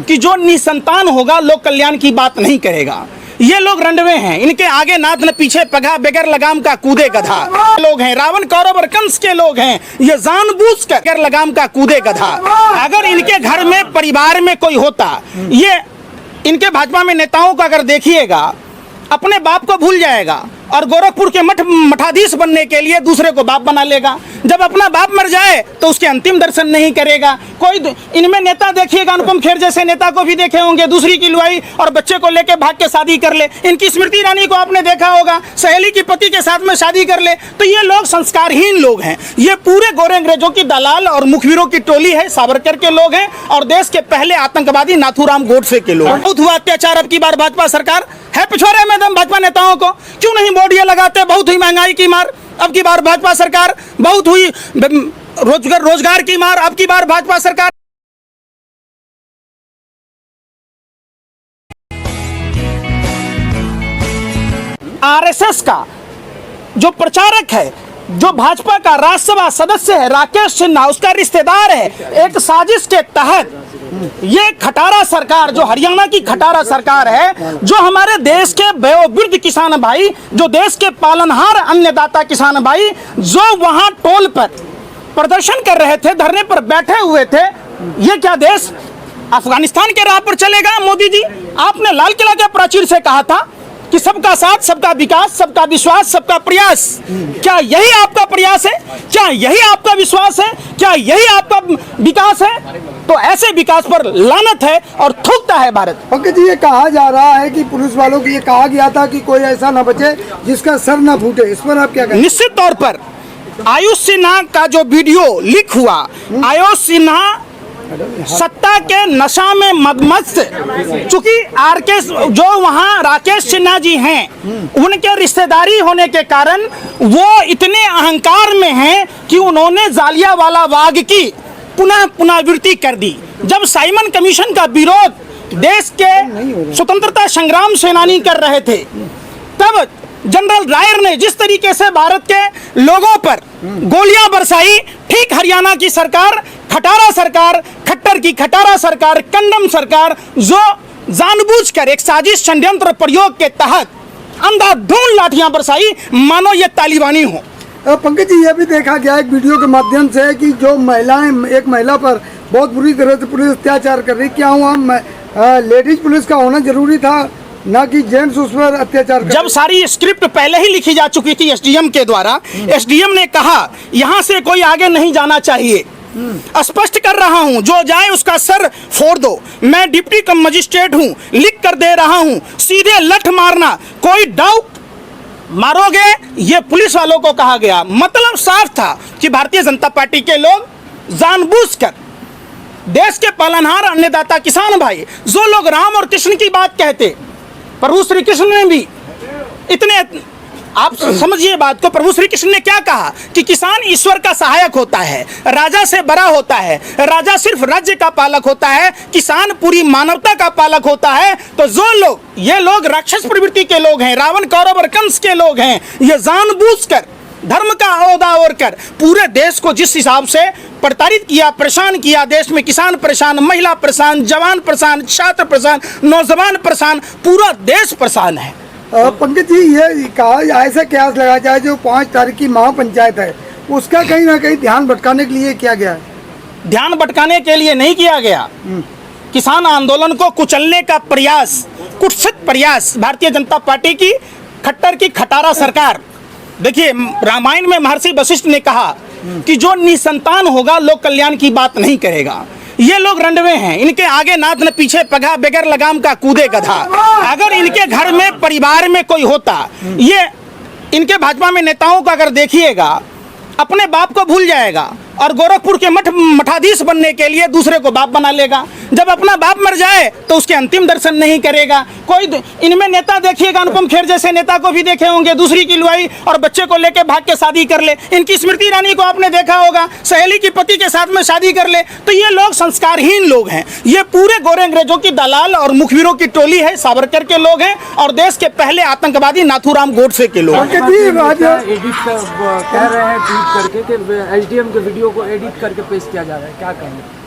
कि जो निसंतान होगा लोक कल्याण की बात नहीं करेगा। ये लोग रंडवे हैं, इनके आगे नाथ न पीछे पगा, बगैर लगाम का कूदे गधा लोग हैं। रावण कौरव और कंस के लोग हैं, ये जानबूझकर बगैर लगाम का कूदे गधा। अगर इनके घर में परिवार में कोई होता, ये इनके भाजपा में नेताओं को अगर देखिएगा, अपने बाप को भूल जाएगा और गोरखपुर के मठाधीश बनने के लिए दूसरे को बाप बना लेगा। जब अपना बाप मर जाए तो उसके अंतिम दर्शन नहीं करेगा कोई। इनमें नेता देखिएगा, अनुपम खेर जैसे नेता को भी देखे होंगे, दूसरी की लुआई और बच्चे को लेके भाग के शादी कर ले। इनकी स्मृति ईरानी को आपने देखा होगा, सहेली की पति के साथ में शादी कर ले। तो ये लोग संस्कारहीन लोग हैं। ये पूरे गोरे अंग्रेजों की दलाल और मुखबिरों की टोली है, सावरकर के लोग हैं और देश के पहले आतंकवादी नाथूराम गोडसे के लोग। बहुत हुआ अत्याचार अब की बार भाजपा सरकार है पिछोरे में दम भाजपा नेताओं को, क्यों नहीं बोर्ड ये लगाते? बहुत हुई महंगाई की मार अब की बार भाजपा सरकार, बहुत हुई रोजगार की मार अब की बार भाजपा सरकार। आरएसएस का जो प्रचारक है, जो भाजपा का राज्यसभा सदस्य है राकेश सिन्हा, उसका रिश्तेदार है, एक साजिश के तहत ये खटारा सरकार, जो हरियाणा की खटारा सरकार है, जो हमारे देश के वयोवृद्ध किसान भाई, जो देश के पालनहार अन्नदाता किसान भाई, जो वहां टोल पर प्रदर्शन कर रहे थे, धरने पर बैठे हुए थे, ये क्या देश अफगानिस्तान के राह पर चलेगा? मोदी जी, आपने लाल किला के प्राचीर से कहा था कि सबका साथ, सबका विकास, सबका विश्वास, सबका प्रयास। क्या यही आपका प्रयास है? क्या यही आपका विश्वास है? क्या यही आपका विकास है? तो ऐसे विकास पर लानत है और थूकता है भारत। पंकज जी, ये कहा जा रहा है कि पुलिस वालों को ये कहा गया था कि कोई ऐसा न बचे जिसका सर न फूटे, इस पर आप क्या कहें? निश्चित तौर पर आयुष सिन्हा का जो वीडियो लीक हुआ, आयुष सिन्हा सत्ता के नशा में मदमस्त, चूंकि जो वहाँ राकेश सिन्हा जी हैं, उनके रिश्तेदारी होने के कारण वो इतने अहंकार में हैं कि उन्होंने जालियांवाला बाग की पुनरावृत्ति कर दी। जब साइमन कमीशन का विरोध देश के स्वतंत्रता संग्राम सेनानी कर रहे थे, तब जनरल डायर ने जिस तरीके से भारत के लोगों पर गोलियां बरसाई, ठीक हरियाणा की सरकार, खटारा सरकार, खट्टर की खटारा सरकार, कंडम सरकार, जो जानबूझकर एक साजिश षड्यंत्र प्रयोग के तहत अंधाधुंध लाठियां बरसाई, मानो ये तालिबानी हो। पंकज जी, ये भी देखा गया एक वीडियो के माध्यम से कि जो महिलाएं, एक महिला पर बहुत बुरी तरह से पुलिस अत्याचार कर रही, क्या हुआ लेडीज पुलिस का होना जरूरी था, ना कि जेंट्स उस पर अत्याचार कर? जब सारी स्क्रिप्ट पहले ही लिखी जा चुकी थी एसडीएम के द्वारा, एसडीएम ने कहा यहाँ से कोई आगे नहीं जाना चाहिए, स्पष्ट कर रहा हूं, जो जाए उसका सर फोड़ दो, मैं डिप्टी कम मजिस्ट्रेट हूं, लिख कर दे रहा हूं, सीधे लठ मारना, कोई डाउट मारोगे, ये पुलिस वालों को कहा गया। मतलब साफ था कि भारतीय जनता पार्टी के लोग जानबूझकर देश के पालनहार अन्नदाता किसान भाई, जो लोग राम और कृष्ण की बात कहते, प्रभु श्री कृष्ण ने भी इतने, आप समझिए बात को, प्रभु श्री कृष्ण ने क्या कहा कि किसान ईश्वर का सहायक होता है, राजा से बड़ा होता है, राजा सिर्फ राज्य का पालक होता है, किसान पूरी मानवता का पालक होता है। तो जो लोग, ये लोग राक्षस प्रवृत्ति के लोग हैं, रावण कौरव और कंस के लोग हैं, ये जानबूझकर धर्म का औदा ओढ़ कर पूरे देश को जिस हिसाब से प्रताड़ित किया, परेशान किया, देश में किसान परेशान, महिला परेशान, जवान परेशान, छात्र परेशान, नौजवान परेशान, पूरा देश परेशान है। पंकज जी, ये कहा ऐसा कयास लगा जाए जो 5 तारीख की महापंचायत है, उसका कहीं ना कहीं ध्यान भटकाने के लिए किया गया है? ध्यान भटकाने के लिए नहीं किया गया, किसान आंदोलन को कुचलने का प्रयास, कुत्सित प्रयास भारतीय जनता पार्टी की, खट्टर की खटारा सरकार। देखिए, रामायण में महर्षि वशिष्ठ ने कहा कि जो निसंतान होगा लोक कल्याण की बात नहीं करेगा। ये लोग रंडवे हैं, इनके आगे नाथ न पीछे पगा, बगैर लगाम का कूदे गधा। अगर इनके घर में परिवार में कोई होता, ये इनके भाजपा में नेताओं को अगर देखिएगा, अपने बाप को भूल जाएगा और गोरखपुर के मठाधीश बनने के लिए दूसरे को बाप बना लेगा। जब अपना बाप मर जाए तो उसके अंतिम दर्शन नहीं करेगा कोई। इनमें नेता देखिएगा, अनुपम खेर जैसे नेता को भी देखे होंगे, दूसरी की लुआई और बच्चे को लेके भाग के शादी कर ले। इनकी स्मृति ईरानी को आपने देखा होगा, सहेली की पति के साथ में शादी कर ले। तो ये लोग संस्कारहीन लोग हैं। ये पूरे गोरे अंग्रेजों की दलाल और मुखबिरों की टोली है, सावरकर के लोग हैं और देश के पहले आतंकवादी नाथूराम गोडसे के लोग। कह रहे हैं ट्वीट करके कि एसडीएम के वीडियो को एडिट करके पेश किया जा रहा है, क्या कहेंगे?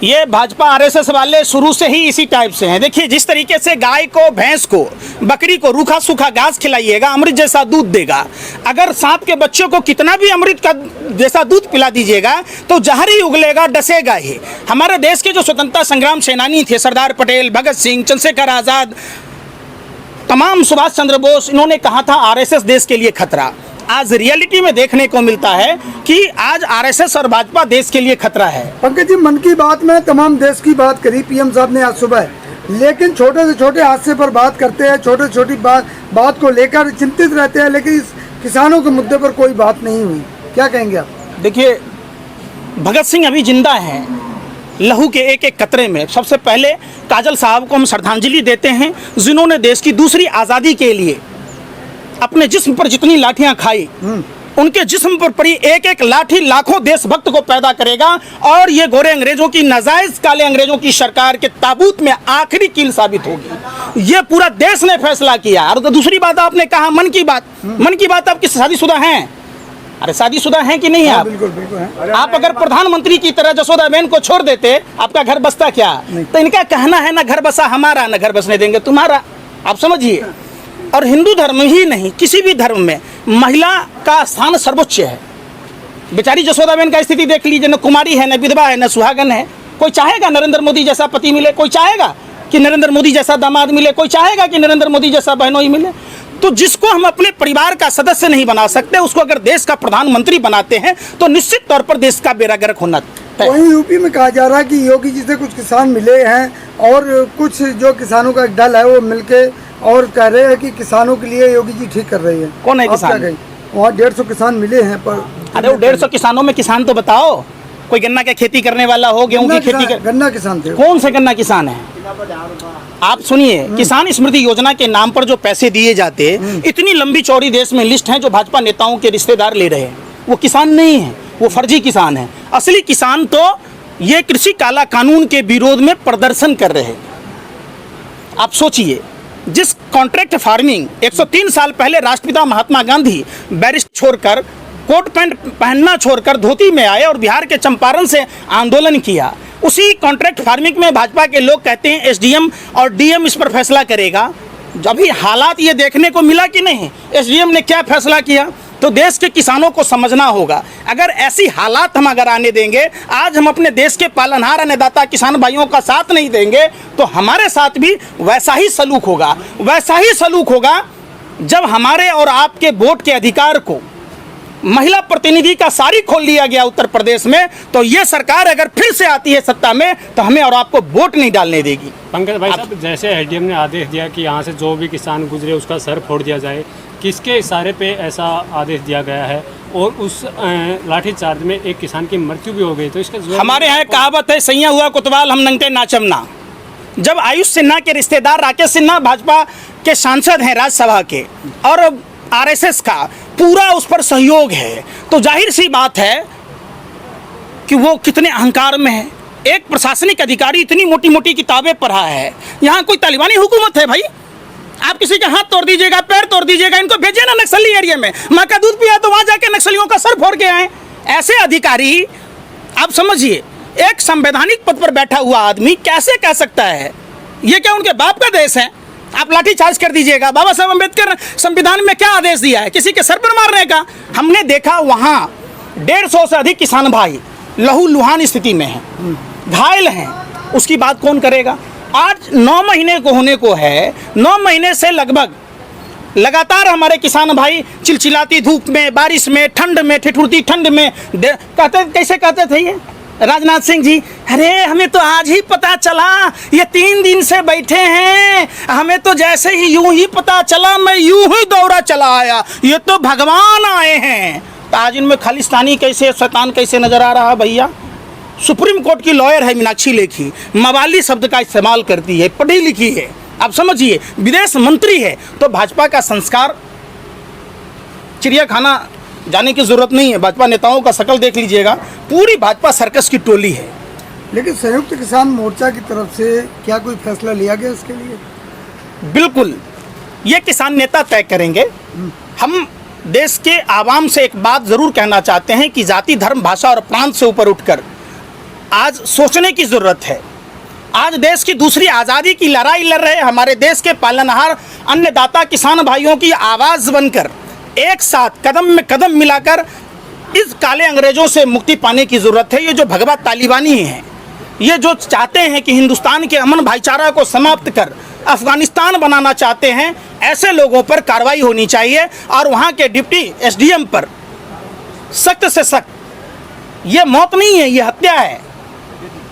ये भाजपा आरएसएस वाले शुरू से ही इसी टाइप से हैं। देखिए, जिस तरीके से गाय को, भैंस को, बकरी को रूखा सूखा घास खिलाइएगा, अमृत जैसा दूध देगा। अगर सांप के बच्चों को कितना भी अमृत का जैसा दूध पिला दीजिएगा तो जहर ही उगलेगा, डसेगा ही। हमारे देश के जो स्वतंत्रता संग्राम सेनानी थे, सरदार पटेल, भगत सिंह, चंद्रशेखर आज़ाद, तमाम सुभाष चंद्र बोस, इन्होंने कहा था आरएसएस देश के लिए खतरा। आज रियलिटी में देखने को मिलता है कि आज आरएसएस और भाजपा देश के लिए खतरा है। पंकज जी, मन की बात में तमाम देश की बात करी पीएम साहब ने आज सुबह, लेकिन छोटे से छोटे हादसे पर बात करते हैं, छोटे छोटी बात को लेकर चिंतित रहते हैं, लेकिन इस किसानों के मुद्दे पर कोई बात नहीं हुई। क्या कहेंगे आप? देखिए, भगत सिंह अभी जिंदा हैं, लहू के एक एक कतरे में। सबसे पहले काजल साहब को हम श्रद्धांजलि देते हैं, जिन्होंने देश की दूसरी आज़ादी के लिए अपने जिस्म पर जितनी लाठियां खाई, उनके जिस्म पर पड़ी एक एक लाठी लाखों देशभक्त को पैदा करेगा और ये गोरे अंग्रेजों की, नाजायज काले अंग्रेजों की सरकार के ताबूत में आखिरी कील साबित होगी। ये पूरा देश ने फैसला किया। और तो दूसरी बात आपने कहा मन की बात, मन की बात आपकी शादीशुदा हैं? अरे शादीशुदा हैं कि नहीं आप? बिल्कुल बिल्कुल है। आप अगर प्रधानमंत्री की तरह जसोदाबेन को छोड़ देते, आपका घर बसता क्या? तो इनका कहना है ना घर बसा हमारा, ना घर बसने देंगे तुम्हारा। आप समझिए। और हिंदू धर्म ही नहीं, किसी भी धर्म में महिला का स्थान सर्वोच्च है। बेचारी जसोदाबेन का स्थिति देख लीजिए, न कुमारी है, न विधवा है, न सुहागन है। कोई चाहेगा नरेंद्र मोदी जैसा पति मिले? कोई चाहेगा कि नरेंद्र मोदी जैसा दामाद मिले? कोई चाहेगा कि नरेंद्र मोदी जैसा बहनोई मिले? तो जिसको हम अपने परिवार का सदस्य नहीं बना सकते, उसको अगर देश का प्रधानमंत्री बनाते हैं तो निश्चित तौर पर देश का बेड़ा गर्क होना तय। वहीं यूपी में कहा जा रहा है कि योगी जी से कुछ किसान मिले हैं और कुछ जो किसानों का एक दल है वो मिलके और कह रहे हैं कि किसानों के लिए योगी जी ठीक कर रही है। कौन है आप किसान? क्या कहें? वहाँ 150 किसान मिले हैं पर। अरे वो 150 किसानों में किसान तो बताओ, कोई गन्ना की खेती करने वाला हो, गेहूं की खेती कर... गन्ना किसान थे। कौन से गन्ना किसान है? आप सुनिए, किसान स्मृति योजना के नाम पर जो पैसे दिए जाते, इतनी लंबी चौड़ी देश में लिस्ट है जो भाजपा नेताओं के रिश्तेदार ले रहे हैं। वो किसान नहीं है, वो फर्जी किसान है। असली किसान तो ये कृषि काला कानून के विरोध में प्रदर्शन कर रहे हैं। आप सोचिए, जिस कॉन्ट्रैक्ट फार्मिंग 103 साल पहले राष्ट्रपिता महात्मा गांधी बैरिस्ट छोड़कर, कोट पैंट पहनना छोड़कर धोती में आए और बिहार के चंपारण से आंदोलन किया, उसी कॉन्ट्रैक्ट फार्मिंग में भाजपा के लोग कहते हैं एसडीएम और डीएम इस पर फैसला करेगा। अभी हालात ये देखने को मिला कि नहीं, एसडीएम ने क्या फैसला किया? तो देश के किसानों को समझना होगा। अगर ऐसी हालात हम अगर आने देंगे, आज हम अपने देश के पालनहार अन्नदाता किसान भाइयों का साथ नहीं देंगे, तो हमारे साथ भी वैसा ही सलूक होगा। वैसा ही सलूक होगा जब हमारे और आपके वोट के अधिकार को महिला प्रतिनिधि का सारी खोल लिया गया उत्तर प्रदेश में, तो ये सरकार अगर फिर से आती है सत्ता में तो हमें और आपको वोट नहीं डालने देगी। पंकज भाई साहब, जैसे एसडीएम ने आदेश दिया कि यहाँ से जो भी किसान गुजरे उसका सर फोड़ दिया जाए, किसके इशारे पे ऐसा आदेश दिया गया है? और उस लाठीचार्ज में एक किसान की मृत्यु भी हो गई, तो इसका हमारे यहाँ कहावत है, सैया हुआ कोतवाल हम नंगते नाचमना। जब आयुष सिन्हा के रिश्तेदार राकेश सिन्हा भाजपा के सांसद हैं राज्यसभा के, और आरएसएस का पूरा उस पर सहयोग है, तो जाहिर सी बात है कि वो कितने अहंकार में है। एक प्रशासनिक अधिकारी इतनी मोटी मोटी किताबें पढ़ा है। यहाँ कोई तालिबानी हुकूमत है भाई? आप किसी का हाथ तोड़ दीजिएगा, पैर तोड़ दीजिएगा, इनको भेजिए ना नक्सली एरिया में, माँ का दूध पिया तो वहाँ जाके नक्सलियों का सर फोड़ के आए। ऐसे अधिकारी, आप समझिए, एक संवैधानिक पद पर बैठा हुआ आदमी कैसे कह सकता है? ये क्या उनके बाप का देश है? आप लाठी चार्ज कर दीजिएगा। बाबा साहब अम्बेडकर संविधान में क्या आदेश दिया है? किसी के सर पर मारने का। हमने देखा वहाँ 150 से अधिक किसान भाई लहू लुहान स्थिति में हैं, घायल हैं। उसकी बात कौन करेगा? आज 9 महीने को होने को है, 9 महीने से लगभग लगातार हमारे किसान भाई चिलचिलाती धूप में, बारिश में, ठंड में, ठिठुरती ठंड में कहते, कैसे कहते थे ये राजनाथ सिंह जी, अरे हमें तो आज ही पता चला, ये 3 दिन से बैठे हैं, हमें तो जैसे ही यूं ही पता चला, मैं यूं ही दौड़ा चला आया, ये तो भगवान आए हैं। तो आज इनमें खालिस्तानी कैसे, शैतान कैसे नजर आ रहा है भैया? सुप्रीम कोर्ट की लॉयर है मीनाक्षी लेखी, मवाली शब्द का इस्तेमाल करती है, पढ़ी लिखी है, आप समझिए, विदेश मंत्री है। तो भाजपा का संस्कार, चिड़ियाखाना जाने की जरूरत नहीं है। भाजपा नेताओं का शकल देख लीजिएगा, पूरी भाजपा सर्कस की टोली है। लेकिन संयुक्त किसान मोर्चा की तरफ से क्या कोई फैसला लिया गया इसके लिए? बिल्कुल, ये किसान नेता तय करेंगे। हम देश के आवाम से एक बात जरूर कहना चाहते हैं कि जाति, धर्म, भाषा और प्रांत से ऊपर उठकर आज सोचने की ज़रूरत है। आज देश की दूसरी आज़ादी की लड़ाई लड़ रहे हमारे देश के पालनहार अन्नदाता किसान भाइयों की आवाज़ बनकर एक साथ कदम में कदम मिलाकर इस काले अंग्रेज़ों से मुक्ति पाने की ज़रूरत है। ये जो भगवा तालिबानी हैं, ये जो चाहते हैं कि हिंदुस्तान के अमन भाईचारा को समाप्त कर अफ़गानिस्तान बनाना चाहते हैं, ऐसे लोगों पर कार्रवाई होनी चाहिए और वहाँ के डिप्टी एसडीएम पर सख्त से सख्त, ये मौत नहीं है, ये हत्या है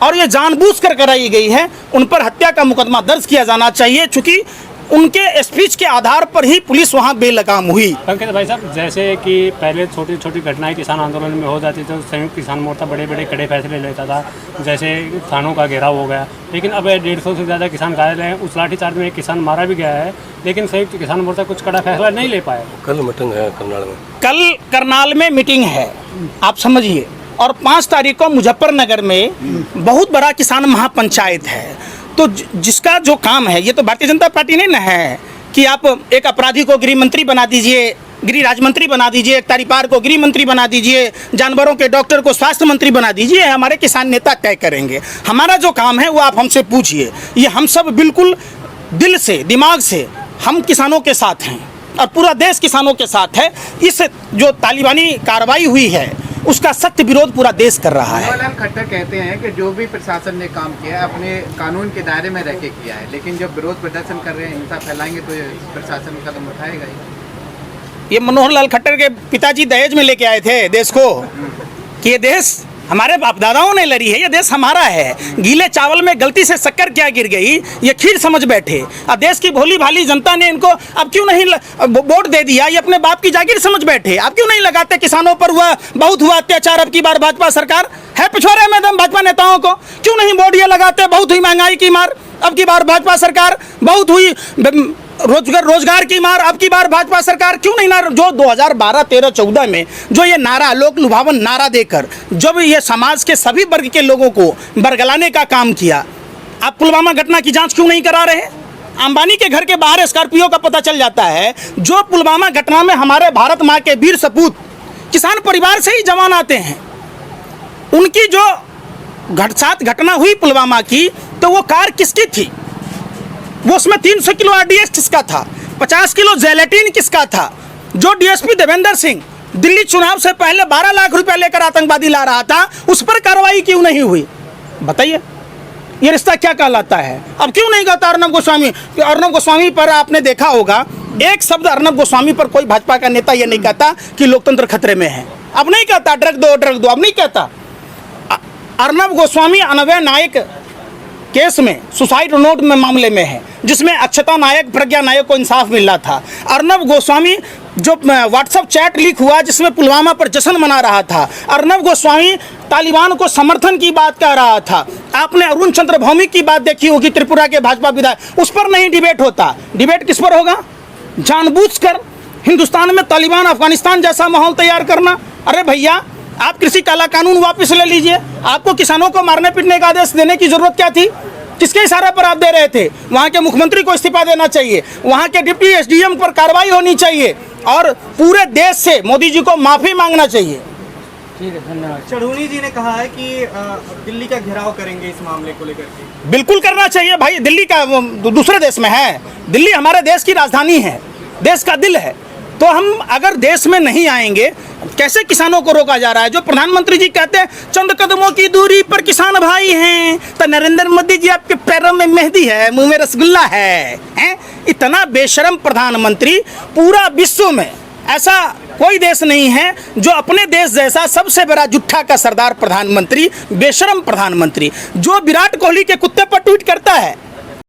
और ये जानबूझकर कराई गई है। उन पर हत्या का मुकदमा दर्ज किया जाना चाहिए, चूँकि उनके स्पीच के आधार पर ही पुलिस वहाँ बेलगाम हुई। पंकज भाई साहब, जैसे कि पहले छोटी छोटी घटनाएं किसान आंदोलन में हो जाती तो संयुक्त किसान मोर्चा बड़े बड़े कड़े फैसले लेता था, जैसे थानों का घेराव हो गया, लेकिन अब 150 से ज़्यादा किसान घायल हैं। उस लाठीचार्ज में एक किसान मारा भी गया है, लेकिन संयुक्त किसान मोर्चा कुछ कड़ा फैसला नहीं ले पाया। कल मीटिंग है करनाल में, कल करनाल में मीटिंग है, आप समझिए, और 5 तारीख को मुजफ्फरनगर में बहुत बड़ा किसान महापंचायत है। तो जिसका जो काम है, ये तो भारतीय जनता पार्टी नहीं ना है कि आप एक अपराधी को गृह मंत्री बना दीजिए, गृह राज्य मंत्री बना दीजिए, एक तारीपार को गृह मंत्री बना दीजिए, जानवरों के डॉक्टर को स्वास्थ्य मंत्री बना दीजिए। हमारे किसान नेता तय करेंगे। हमारा जो काम है वो आप हमसे पूछिए। ये हम सब बिल्कुल दिल से, दिमाग से हम किसानों के साथ हैं और पूरा देश किसानों के साथ है। इस जो तालिबानी कार्रवाई हुई है उसका सख्त विरोध पूरा देश कर रहा है। मनोहर लाल खट्टर कहते हैं कि जो भी प्रशासन ने काम किया है अपने कानून के दायरे में रह के किया है, लेकिन जब विरोध प्रदर्शन कर रहे हैं, हिंसा फैलाएंगे तो प्रशासन कदम उठाएगा ही। ये मनोहर लाल खट्टर के पिताजी दहेज में लेके आए थे देश को कि ये देश हमारे बाप दादाओं ने लड़ी है, ये देश हमारा है। गीले चावल में गलती से शक्कर क्या गिर गई, ये खीर समझ बैठे। अब देश की भोली भाली जनता ने इनको अब क्यों नहीं वोट दे दिया, ये अपने बाप की जागीर समझ बैठे। अब क्यों नहीं लगाते किसानों पर? बहुत हुआ अत्याचार, अब की बार भाजपा सरकार है पिछवाड़े में दम भाजपा नेताओं को। क्यों नहीं वोट ये लगाते? बहुत हुई महंगाई की मार, अब की बार भाजपा सरकार। बहुत हुई रोजगार की मार, अब की बार भाजपा सरकार। क्यों नहीं ना? जो 2012, 13, 14 में जो ये नारा, लोक लुभावन नारा देकर जब ये समाज के सभी वर्ग के लोगों को बरगलाने का काम किया, आप पुलवामा घटना की जांच क्यों नहीं करा रहे? अंबानी के घर के बाहर स्कॉर्पियो का पता चल जाता है। जो पुलवामा घटना में हमारे भारत माँ के वीर सपूत किसान परिवार से ही जवान आते हैं, उनकी जो साथ घटना हुई पुलवामा की, तो वो कार किसकी थी? वो उसमें 300 किलो RDX किसका था? 50 किलो जेलेटिन किसका था? जो DSP देवेंद्र सिंह दिल्ली चुनाव से पहले 12 लाख रुपए लेकर आतंकवादी ला रहा था, उस पर कार्रवाई क्यों नहीं हुई? बताइए, ये रिश्ता क्या कहलाता है? अब क्यों नहीं कहता अर्नब गोस्वामी? अर्नब गोस्वामी पर आपने देखा होगा, एक शब्द अर्नब गोस्वामी पर कोई भाजपा का नेता ये नहीं कहता कि लोकतंत्र खतरे में है। अब नहीं कहता ड्रग दो, अब नहीं कहता। अर्नब गोस्वामी अनवय नायक केस में, सुसाइड नोट में मामले में है, जिसमें अक्षता नायक, प्रज्ञा नायक को इंसाफ मिल रहा था। अर्नब गोस्वामी जो व्हाट्सएप चैट लीक हुआ जिसमें पुलवामा पर जश्न मना रहा था, अर्नब गोस्वामी तालिबान को समर्थन की बात कह रहा था। आपने अरुण चंद्र भौमिक की बात देखी होगी, त्रिपुरा के भाजपा विधायक, उस पर नहीं डिबेट होता। डिबेट किस पर होगा? जानबूझकर हिंदुस्तान में तालिबान, अफगानिस्तान जैसा माहौल तैयार करना। अरे भैया, आप कृषि काला कानून वापस ले लीजिए। आपको किसानों को मारने पीटने का आदेश देने की जरूरत क्या थी? किसके इशारे पर आप दे रहे थे? वहाँ के मुख्यमंत्री को इस्तीफा देना चाहिए, वहाँ के डिप्टी SDM पर कार्रवाई होनी चाहिए और पूरे देश से मोदी जी को माफ़ी मांगना चाहिए। ठीक है, धन्यवाद। चढ़ूनी जी ने कहा है कि दिल्ली का घेराव करेंगे इस मामले को लेकर के। बिल्कुल करना चाहिए भाई। दिल्ली का दूसरे देश में है, दिल्ली हमारे देश की राजधानी है, देश का दिल है। तो हम अगर देश में नहीं आएंगे, कैसे किसानों को रोका जा रहा है? जो प्रधानमंत्री जी कहते हैं चंद कदमों की दूरी पर किसान भाई हैं, तो नरेंद्र मोदी जी आपके पैरों में मेहंदी है, मुंह में रसगुल्ला है, हैं? इतना बेशरम प्रधानमंत्री पूरा विश्व में ऐसा कोई देश नहीं है जो अपने देश जैसा सबसे बड़ा जुट्ठा का सरदार प्रधानमंत्री, बेशरम प्रधानमंत्री, जो विराट कोहली के कुत्ते पर ट्वीट करता है,